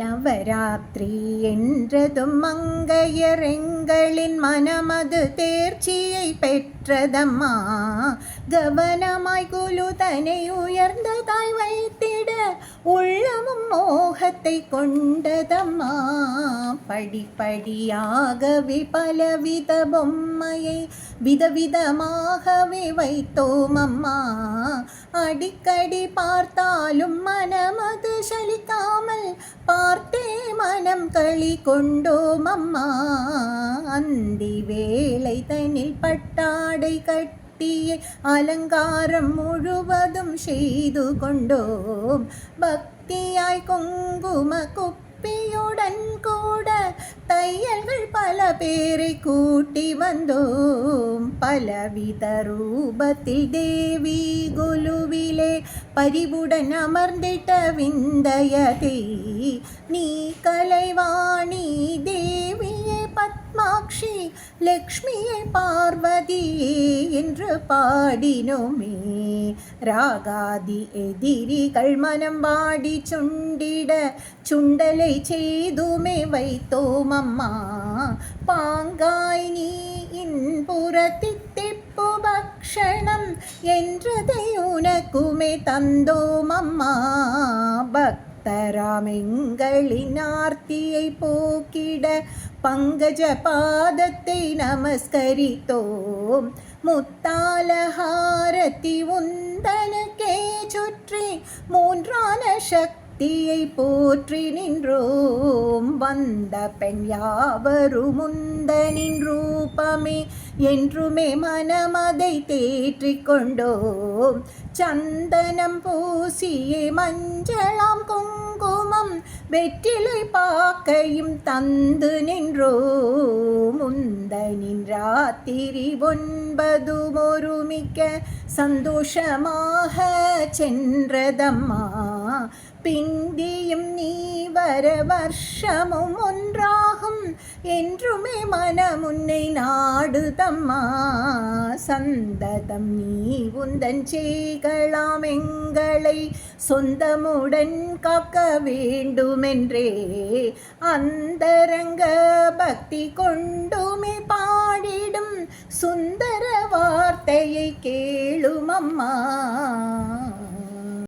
நவராத்திரி என்றதும் மங்கையர் எங்களின் மனமது தேர்ச்சியை பெற்றதம்மா. கவனமாய் குலுதனை உயர்ந்ததாய் வைத்திட உள்ளமும் மோகத்தை கொண்டதம்மா. படிப்படியாகவே பலவித பொம்மையை விதவிதமாகவே வைத்தோம் அம்மா. அடிக்கடி பார்த்தாலும் மனமது சலிக்காமல் பார்த்தே மனம் களி கொண்டோம் அம்மா. அந்தி வேளை தனில் பட்டாடை கட்டிய அலங்காரம் முழுவதும் செய்து கொண்டோம். பக்தியாய் குங்கும குப்பியுடன் கூட தையல்கள் பல பேரை கூட்டி வந்தோம். பலவித ரூபத்தில் தேவி குலுவிலே பரிவுடன் அமர்ந்திட்ட விந்தயதே நீ கலைவாணி தேவியே பத்மாக்ஷி லக்ஷ்மியை பார்வதியே என்று பாடினோமே. ராகாதி எதிரிகள் மனம் வாடி சுண்டிட சுண்டலை செய்துமே வைத்தோம் அம்மா. பாங்காய் நீ இன்புறத்தித்திப்பு பக்ஷணம் என்றதை உனக்குமே தந்தோம் அம்மா. பக்தராம் எங்களின் ஆர்த்தியை போக்கிட பங்கஜ பாதத்தை நமஸ்கரித்தோம். முத்தாலஹாரத்தி உந்தனுக்கே சுற்றி மூன்றான சக்தியை போற்றி நின்றோம். வந்த பெண் யாவரும் முந்தனின் ரூபமே என்றுமே மனமதை தேற்றிக் கொண்டோம். சந்தனம் பூசியே மஞ்சளாம் குங்குமம் வெற்றிலை பாக்கையும் தந்து நின்றோம். முந்தனின் ராத்திரி 9 ஒருமிக்க சந்தோஷமாக சென்றதம்மா. பிந்தியும் நீ வர வருஷமும் ஒன்றாகும் என்றுமே மனமுன்னை நாடுதம்மா. சந்ததம் நீ உந்தன் செய்களாம் எங்களை சொந்தமுடன் காக்க வேண்டுமென்றே அந்தரங்க பக்தி கொண்டுமே பாடிடும் சுந்தர வார்த்தையை கேளும் அம்மா.